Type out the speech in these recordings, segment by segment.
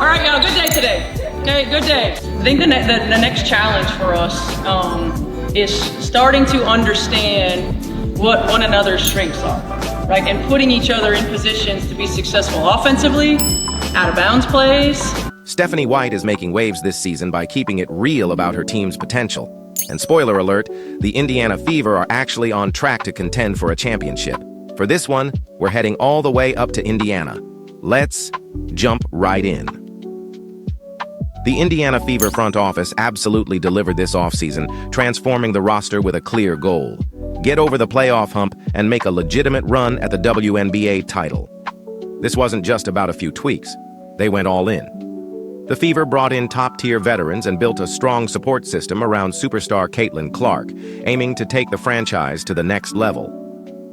All right, y'all, good day today. Okay, good day. I think the next challenge for us is starting to understand what one another's strengths are, right? And putting each other in positions to be successful offensively, out of bounds plays. Stephanie White is making waves this season by keeping it real about her team's potential. And spoiler alert, the Indiana Fever are actually on track to contend for a championship. For this one, we're heading all the way up to Indiana. Let's jump right in. The Indiana Fever front office absolutely delivered this offseason, transforming the roster with a clear goal. Get over the playoff hump and make a legitimate run at the WNBA title. This wasn't just about a few tweaks. They went all in. The Fever brought in top-tier veterans and built a strong support system around superstar Caitlin Clark, aiming to take the franchise to the next level.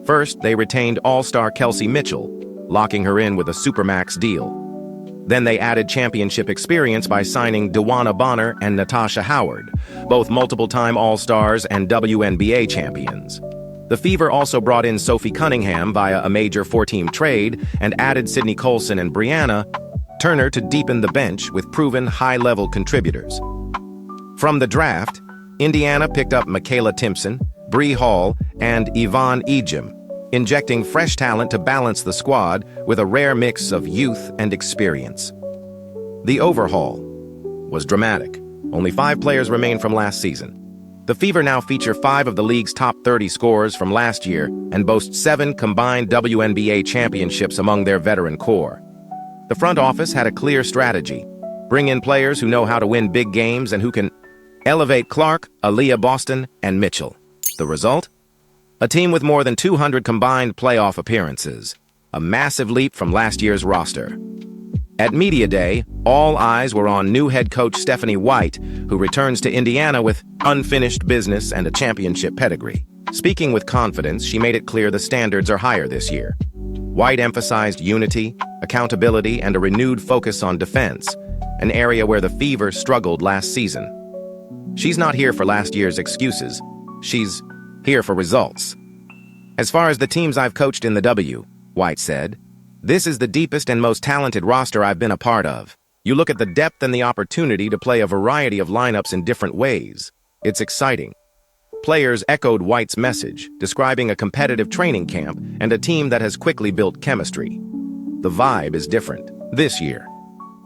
First, they retained all-star Kelsey Mitchell, locking her in with a supermax deal. Then they added championship experience by signing DeWanna Bonner and Natasha Howard, both multiple-time All-Stars and WNBA champions. The Fever also brought in Sophie Cunningham via a major four-team trade and added Sydney Colson and Brianna Turner to deepen the bench with proven high-level contributors. From the draft, Indiana picked up Michaela Timpson, Bree Hall, and Yvonne Ejim, injecting fresh talent to balance the squad with a rare mix of youth and experience. The overhaul was dramatic. Only 5 players remain from last season. The Fever now feature 5 of the league's top 30 scorers from last year and boast 7 combined WNBA championships among their veteran core. The front office had a clear strategy: bring in players who know how to win big games and who can elevate Clark, Aaliyah Boston, and Mitchell. The result? A team with more than 200 combined playoff appearances, a massive leap from last year's roster. At Media Day, all eyes were on new head coach Stephanie White, who returns to Indiana with unfinished business and a championship pedigree. Speaking with confidence, she made it clear the standards are higher this year. White emphasized unity, accountability, and a renewed focus on defense, an area where the Fever struggled last season. She's not here for last year's excuses. She's here for results. As far as the teams I've coached in the W, White said, this is the deepest and most talented roster I've been a part of. You look at the depth and the opportunity to play a variety of lineups in different ways. It's exciting. Players echoed White's message, describing a competitive training camp and a team that has quickly built chemistry. The vibe is different this year.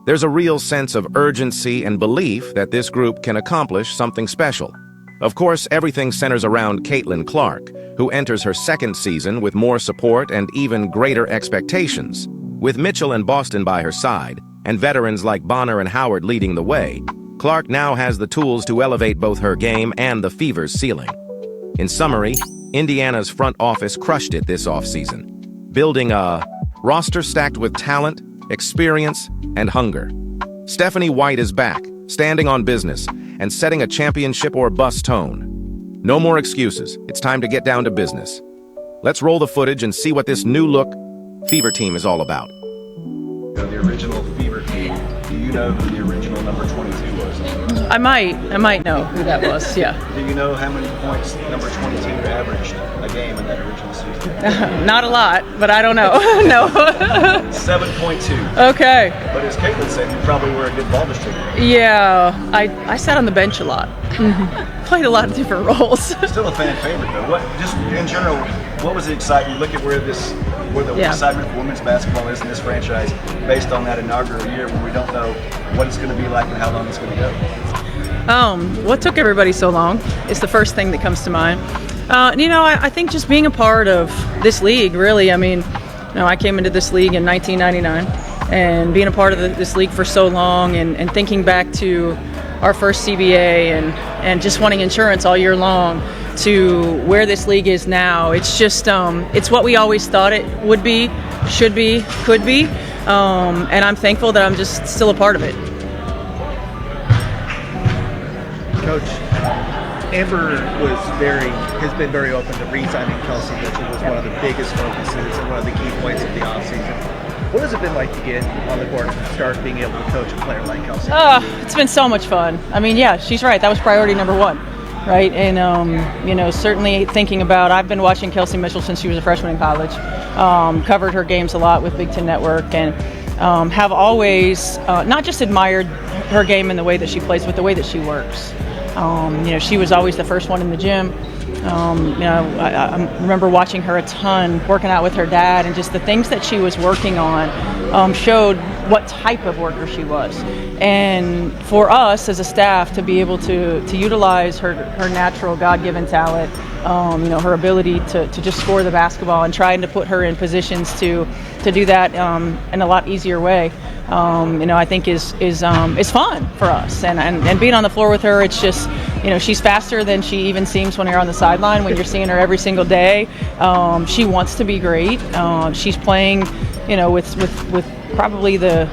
There's a real sense of urgency and belief that this group can accomplish something special. Of course, everything centers around Caitlin Clark, who enters her second season with more support and even greater expectations. With Mitchell and Boston by her side, and veterans like Bonner and Howard leading the way, Clark now has the tools to elevate both her game and the Fever's ceiling. In summary, Indiana's front office crushed it this offseason, building a roster stacked with talent, experience, and hunger. Stephanie White is back, standing on business, and setting a championship or bust tone. No more excuses. It's time to get down to business. Let's roll the footage and see what this new look Fever team is all about. The original Fever team, do you know who the original number 22 was? I might know who that was, yeah. Do you know how many points number 22 averaged a game in that original season? Not a lot, but I don't know. No. 7.2. Okay. But as Caitlin said, you probably were a good ball distributor. Yeah, I sat on the bench a lot. Played a lot of different roles. Still a fan favorite though. What, just in general, what was the excitement? You look at where the excitement for women's basketball is in this franchise, based on that inaugural year where we don't know what it's going to be like and how long it's going to go. What took everybody so long is the first thing that comes to mind. I think just being a part of this league, really. I mean, I came into this league in 1999, and being a part of this league for so long, and thinking back to our first CBA and just wanting insurance all year long to where this league is now. It's just, it's what we always thought it would be, should be, could be, and I'm thankful that I'm just still a part of it. Coach, Amber has been very open to re-signing Kelsey Mitchell. Was one of the biggest focuses and one of the key points of the offseason. What has it been like to get on the court and start being able to coach a player like Kelsey? It's been so much fun. I mean, yeah, she's right. That was priority number one, right? And, certainly thinking about, I've been watching Kelsey Mitchell since she was a freshman in college, covered her games a lot with Big Ten Network, and have always not just admired her game and the way that she plays, but the way that she works. She was always the first one in the gym. I remember watching her a ton, working out with her dad, and just the things that she was working on showed what type of worker she was. And for us as a staff to be able to utilize her natural God-given talent, her ability to just score the basketball and trying to put her in positions to do that in a lot easier way, I think is fun for us. And being on the floor with her, it's just, she's faster than she even seems when you're on the sideline, when you're seeing her every single day. She wants to be great. She's playing, with probably the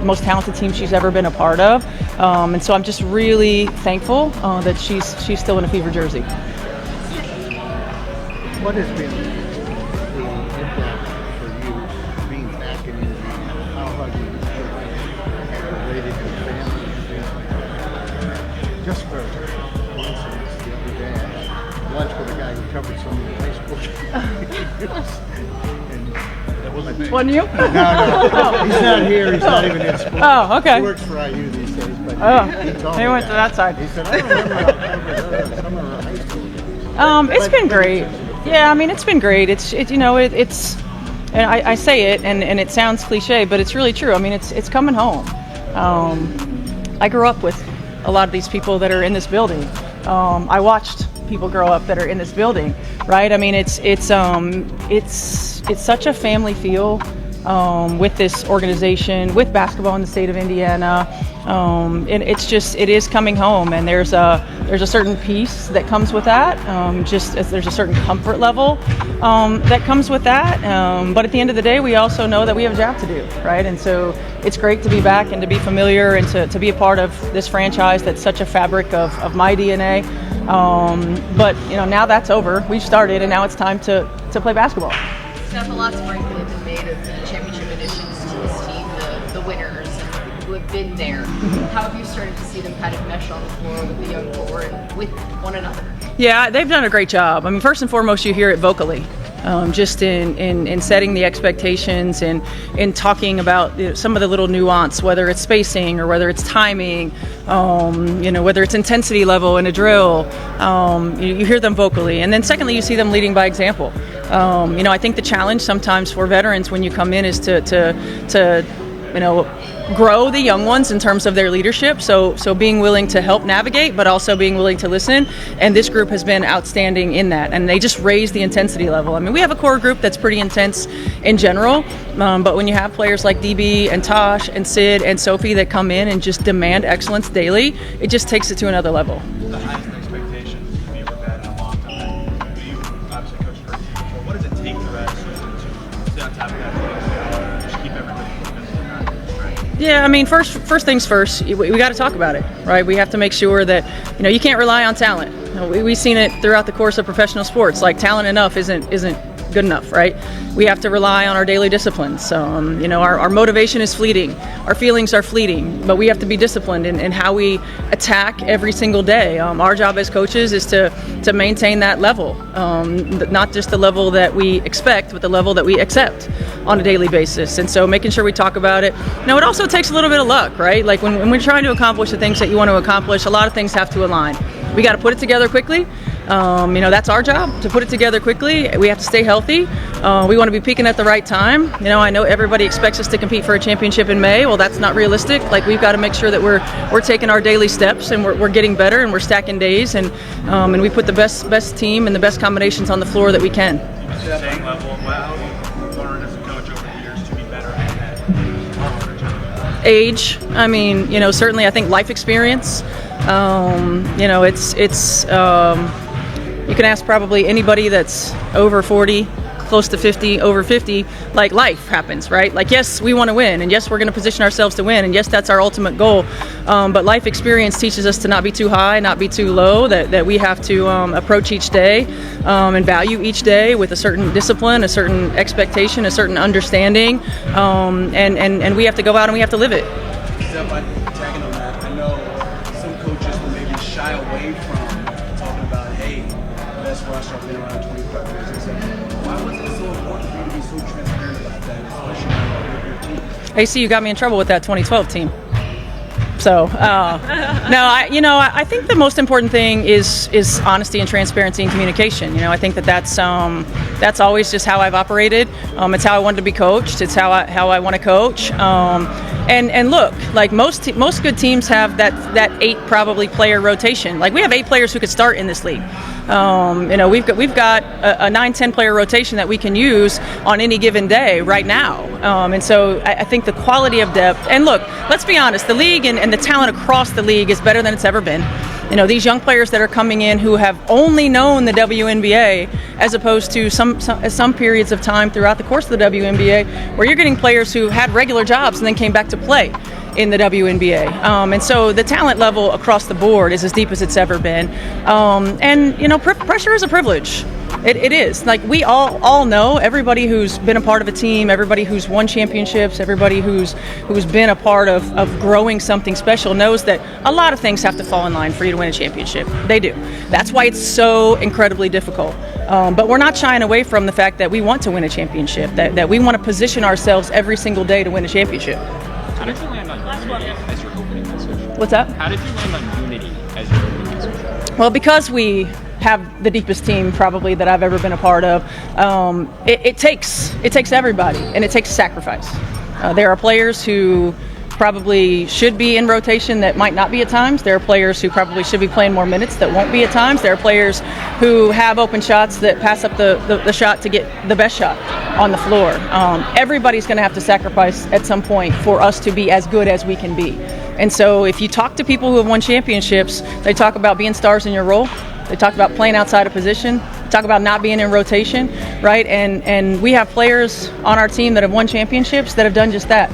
most talented team she's ever been a part of. And so I'm just really thankful that she's still in a Fever jersey. What has been the impact for you being back in Indiana? How have you related to family and things like that? Just for instance, the other day I had lunch with a guy who covered some of the high school and that wasn't me. Wasn't you? No. He's not here. He's not even in school. Oh, okay. He works for IU these days, but he told me he went to that side. He said, I remember how covered some of her high school days. It's been great. Yeah, I mean, it's been great. It's and I say it, and it sounds cliche, but it's really true. I mean, it's coming home. I grew up with a lot of these people that are in this building. I watched people grow up that are in this building, right? I mean, it's such a family feel with this organization, with basketball in the state of Indiana. And it is coming home, and there's a certain peace that comes with that, just as there's a certain comfort level that comes with that. But at the end of the day, we also know that we have a job to do, right? And so it's great to be back and to be familiar and to be a part of this franchise that's such a fabric of my DNA. But now that's over. We've started, and now it's time to play basketball. Steph, a lot's already been made of the championship additions to this team, the winners, and who have been there. How have you started to see them kind of mesh on the floor with the young core and with one another? Yeah, they've done a great job. I mean, first and foremost, you hear it vocally. Just in setting the expectations and in talking about some of the little nuance, whether it's spacing or whether it's timing, whether it's intensity level in a drill, you hear them vocally. And then secondly, you see them leading by example. I think the challenge sometimes for veterans when you come in is to grow the young ones in terms of their leadership. So being willing to help navigate, but also being willing to listen. And this group has been outstanding in that. And they just raise the intensity level. I mean, we have a core group that's pretty intense in general. But when you have players like DB and Tosh and Sid and Sophie that come in and just demand excellence daily, it just takes it to another level. The highest expectations for you were bad in a long time. You obviously coached great teams before. What does it take for us to stay on top of that, just keep everybody focused and not distracted? Yeah, I mean, first things first, we got to talk about it, right? We have to make sure that, you can't rely on talent. We've seen it throughout the course of professional sports. Like, talent enough isn't good enough, right? We have to rely on our daily disciplines. Our motivation is fleeting. Our feelings are fleeting, but we have to be disciplined in how we attack every single day. Our job as coaches is to maintain that level, not just the level that we expect, but the level that we accept on a daily basis. And so making sure we talk about it. Now, it also takes a little bit of luck, right? Like when we're trying to accomplish the things that you want to accomplish, a lot of things have to align. We got to put it together quickly. That's our job, to put it together quickly. We have to stay healthy. We want to be peaking at the right time. I know everybody expects us to compete for a championship in May. Well, that's not realistic. Like, we've got to make sure that we're taking our daily steps and we're getting better and we're stacking days and we put the best team and the best combinations on the floor that we can. Same level. How have you learned as a coach over the years to be better at that? Age. I mean, certainly I think life experience. You can ask probably anybody that's over 40, close to 50, over 50, like, life happens, right? Like, yes, we want to win, and yes, we're going to position ourselves to win, and yes, that's our ultimate goal. But life experience teaches us to not be too high, not be too low, that we have to approach each day and value each day with a certain discipline, a certain expectation, a certain understanding, and we have to go out and we have to live it. Steph, tagging on that, I know some coaches will maybe shy away from talking about, hey, best roster I've been around 25 years. Why was it so important for you to be so transparent about that, especially with your team? AC, you got me in trouble with that 2012 team. So, no, I think the most important thing is honesty and transparency and communication. I think that's always just how I've operated. It's how I wanted to be coached. It's how I want to coach. And look, like most good teams have that 8 probably player rotation. Like we have 8 players who could start in this league. We've got a 9-10 player rotation that we can use on any given day right now. And so I think the quality of depth, and look, let's be honest, the league and the talent across the league is better than it's ever been. These young players that are coming in who have only known the WNBA as opposed to some periods of time throughout the course of the WNBA where you're getting players who had regular jobs and then came back to play in the WNBA. And so the talent level across the board is as deep as it's ever been. Pressure is a privilege. It is. Like we all know, everybody who's been a part of a team, everybody who's won championships, everybody who's been a part of growing something special knows that a lot of things have to fall in line for you to win a championship. They do. That's why it's so incredibly difficult. But we're not shying away from the fact that we want to win a championship, that we want to position ourselves every single day to win a championship. How did you land on unity as your opening message? What's that? How did you land on unity as your opening message? Well, because we have the deepest team probably that I've ever been a part of, it takes everybody, and it takes sacrifice. There are players who probably should be in rotation that might not be at times. There are players who probably should be playing more minutes that won't be at times. There are players who have open shots that pass up the shot to get the best shot on the floor. Everybody's going to have to sacrifice at some point for us to be as good as we can be. And so if you talk to people who have won championships, they talk about being stars in your role. They talk about playing outside of position. They talk about not being in rotation, right? And we have players on our team that have won championships that have done just that.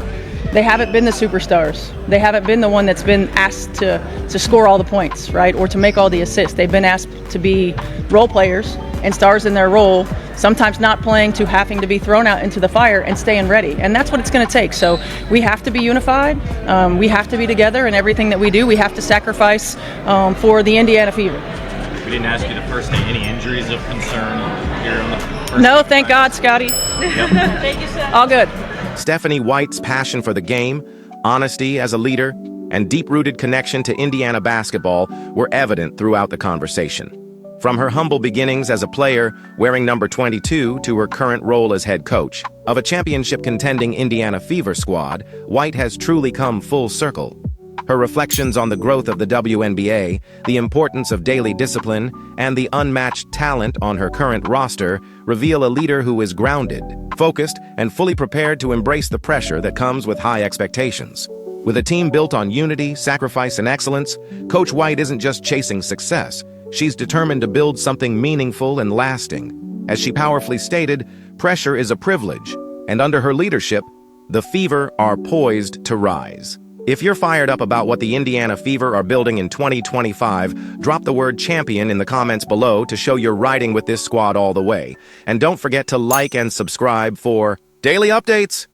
They haven't been the superstars. They haven't been the one that's been asked to score all the points, right, or to make all the assists. They've been asked to be role players and stars in their role, sometimes not playing to having to be thrown out into the fire and staying ready. And that's what it's going to take. So we have to be unified. We have to be together in everything that we do. We have to sacrifice for the Indiana Fever. We didn't ask you the first day. Any injuries of concern here on the first No, day? thank God, Scotty. Yep. Thank you, sir. All good. Stephanie White's passion for the game, honesty as a leader, and deep-rooted connection to Indiana basketball were evident throughout the conversation. From her humble beginnings as a player, wearing number 22, to her current role as head coach of a championship-contending Indiana Fever squad, White has truly come full circle. Her reflections on the growth of the WNBA, the importance of daily discipline, and the unmatched talent on her current roster reveal a leader who is grounded, focused, and fully prepared to embrace the pressure that comes with high expectations. With a team built on unity, sacrifice, and excellence, Coach White isn't just chasing success. She's determined to build something meaningful and lasting. As she powerfully stated, pressure is a privilege, and under her leadership, the Fever are poised to rise. If you're fired up about what the Indiana Fever are building in 2025, drop the word champion in the comments below to show you're riding with this squad all the way. And don't forget to like and subscribe for daily updates.